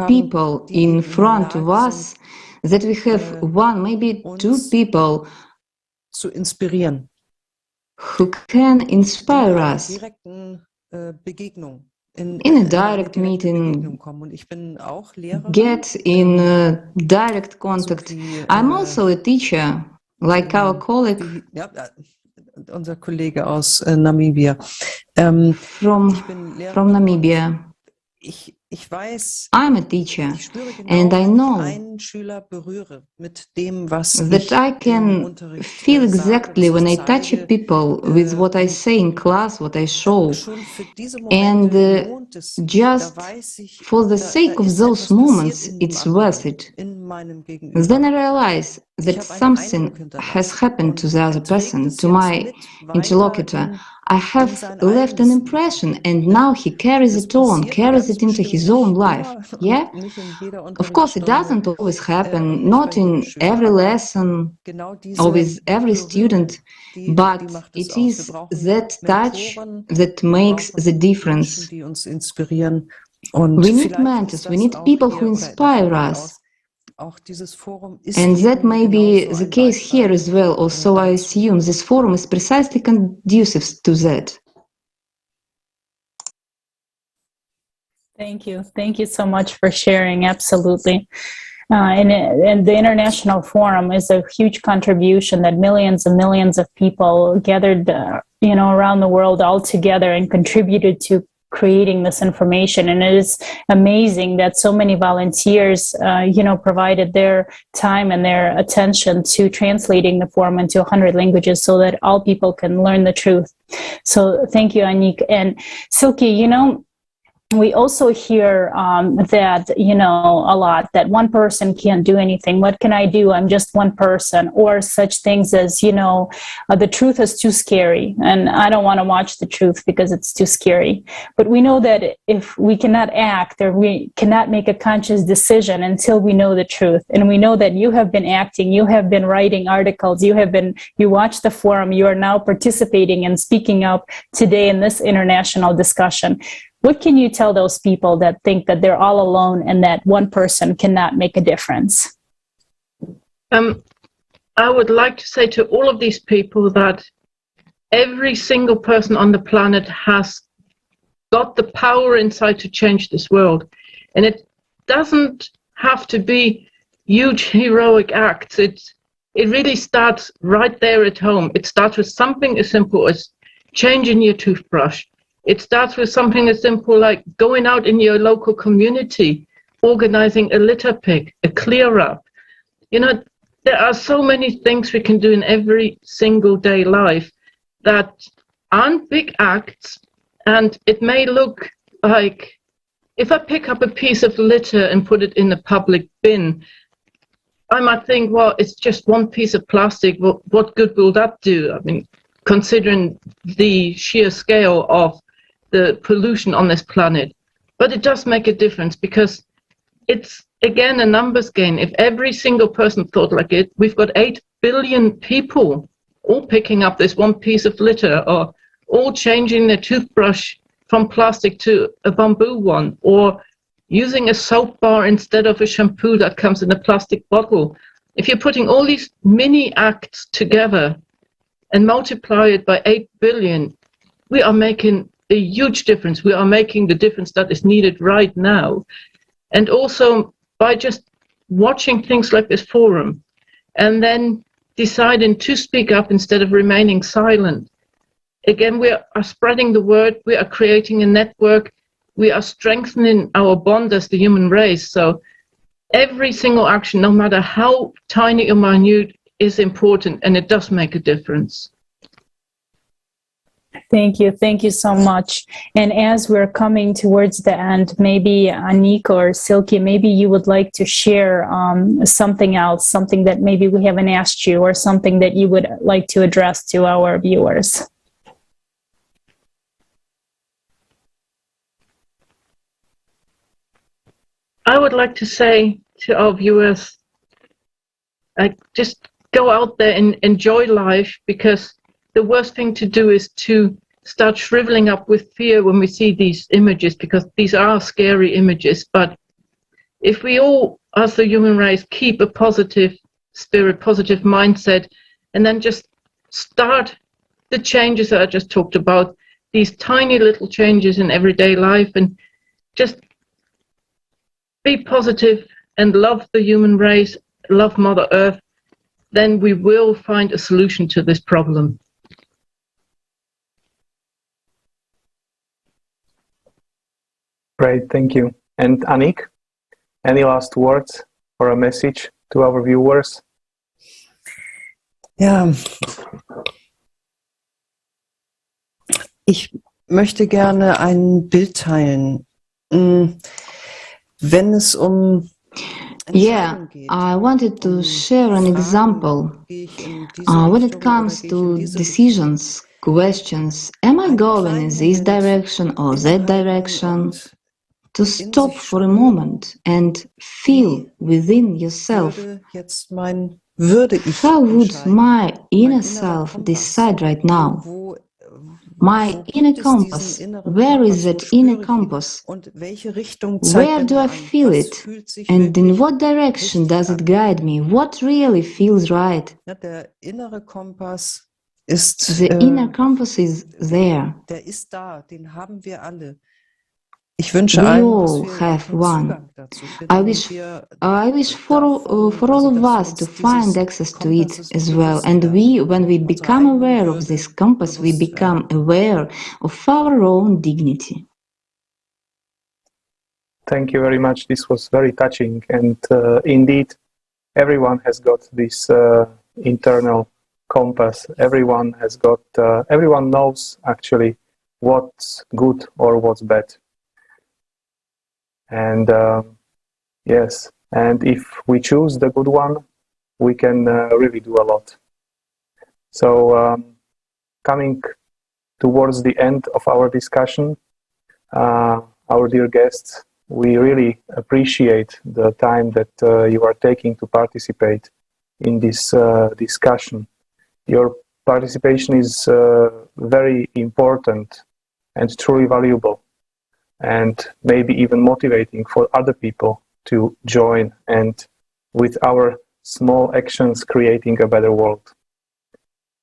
people in front of us, that we have one, maybe two people who can inspire us in a direct meeting, get in direct contact. I'm also a teacher, like our colleague unser Kollege aus Namibia. From Namibia. I'm a teacher, and I know that I can feel exactly when I touch people with what I say in class, what I show. And just for the sake of those moments, it's worth it. Then I realize that something has happened to the other person, to my interlocutor. I have left an impression, and now he carries it on, carries it into his his own life. Yeah, of course, it doesn't always happen, not in every lesson or with every student, but it is that touch that makes the difference. We need mentors, we need people who inspire us. And that may be the case here as well, or so I assume. This forum is precisely conducive to that. Thank you. Thank you so much for sharing. Absolutely. And the International Forum is a huge contribution that millions and millions of people gathered, around the world all together and contributed to creating this information. And it is amazing that so many volunteers, provided their time and their attention to translating the forum into 100 languages so that all people can learn the truth. So thank you, Anik. And Silkie, we also hear that, a lot, that one person can't do anything. What can I do? I'm just one person. Or such things as, the truth is too scary and I don't want to watch the truth because it's too scary. But we know that if we cannot act or we cannot make a conscious decision until we know the truth. And we know that you have been acting, you have been writing articles, you watched the forum, you are now participating and speaking up today in this international discussion. What can you tell those people that think that they're all alone and that one person cannot make a difference? I would like to say to all of these people that every single person on the planet has got the power inside to change this world. And it doesn't have to be huge heroic acts. It really starts right there at home. It starts with something as simple as changing your toothbrush. It starts with something as simple like going out in your local community, organizing a litter pick, a clear up. There are so many things we can do in every single day life that aren't big acts. And it may look like if I pick up a piece of litter and put it in a public bin, I might think, well, it's just one piece of plastic. What good will that do? I mean, considering the sheer scale of the pollution on this planet. But it does make a difference because it's, again, a numbers game. If every single person thought like it, we've got 8 billion people all picking up this one piece of litter or all changing their toothbrush from plastic to a bamboo one or using a soap bar instead of a shampoo that comes in a plastic bottle. If you're putting all these mini acts together and multiply it by 8 billion, we are making a huge difference. We are making the difference that is needed right now. And also by just watching things like this forum and then deciding to speak up instead of remaining silent. Again, we are spreading the word, we are creating a network, we are strengthening our bond as the human race. So every single action, no matter how tiny or minute, is important and it does make a difference. Thank you. Thank you so much. And as we're coming towards the end, maybe Anik or Silkie, maybe you would like to share something else, something that maybe we haven't asked you or something that you would like to address to our viewers. I would like to say to our viewers, just go out there and enjoy life, because the worst thing to do is to start shriveling up with fear when we see these images, because these are scary images. But if we all, as the human race, keep a positive spirit, positive mindset, and then just start the changes that I just talked about, these tiny little changes in everyday life, and just be positive and love the human race, love Mother Earth, then we will find a solution to this problem. Great, thank you. And Anik, any last words or a message to our viewers? Ja, ich möchte gerne ein Bild teilen. Wenn es Yeah, I wanted to share an example. When it comes to decisions, questions, am I going in this direction or that direction? to stop for a moment and feel within yourself, how would my inner self decide right now? My inner compass, where is that inner compass? Where do I feel it? And in what direction does it guide me? What really feels right? The inner compass is there. We all have one. I wish for all of us to find access to it as well. And when we become aware of this compass, we become aware of our own dignity. Thank you very much. This was very touching. And indeed, everyone has got this internal compass. Everyone has got, everyone knows actually what's good or what's bad. And yes, and if we choose the good one, we can really do a lot. So coming towards the end of our discussion, our dear guests, we really appreciate the time that you are taking to participate in this discussion. Your participation is very important and truly valuable, and maybe even motivating for other people to join and with our small actions creating a better world.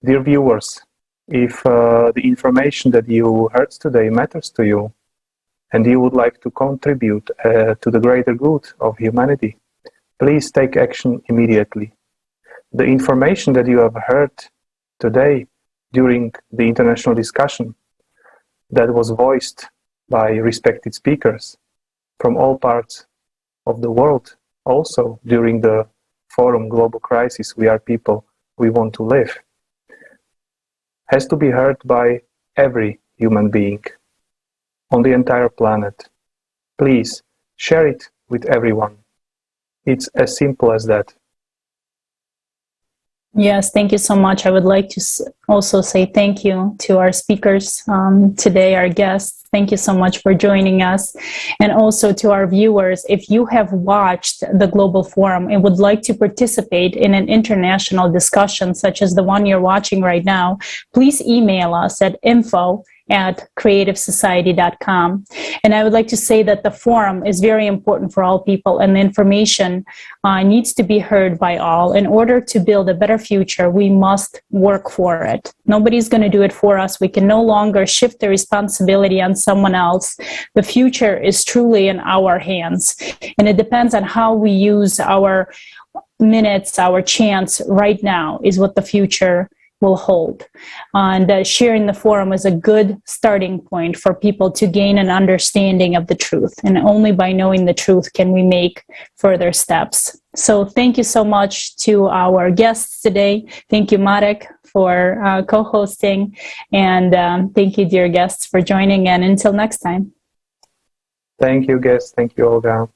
Dear viewers, if the information that you heard today matters to you and you would like to contribute to the greater good of humanity, please take action immediately. The information that you have heard today during the international discussion that was voiced by respected speakers from all parts of the world, also during the forum Global Crisis, We Are People, We Want to Live, has to be heard by every human being on the entire planet. Please share it with everyone. It's as simple as that. Yes, thank you so much. I would like to also say thank you to our speakers today, our guests. Thank you so much for joining us. And also to our viewers, if you have watched the Global Forum and would like to participate in an international discussion such as the one you're watching right now, please email us at info@creativesociety.com. And I would like to say that the forum is very important for all people, and the information needs to be heard by all. In order to build a better future, we must work for it. Nobody's going to do it for us. We can no longer shift the responsibility on someone else. The future is truly in our hands, and it depends on how we use our minutes, our chance right now is what the future will hold. And sharing the forum is a good starting point for people to gain an understanding of the truth. And only by knowing the truth can we make further steps. So thank you so much to our guests today. Thank you, Marek, for co-hosting. And thank you, dear guests, for joining. And until next time. Thank you, guests. Thank you, Olga.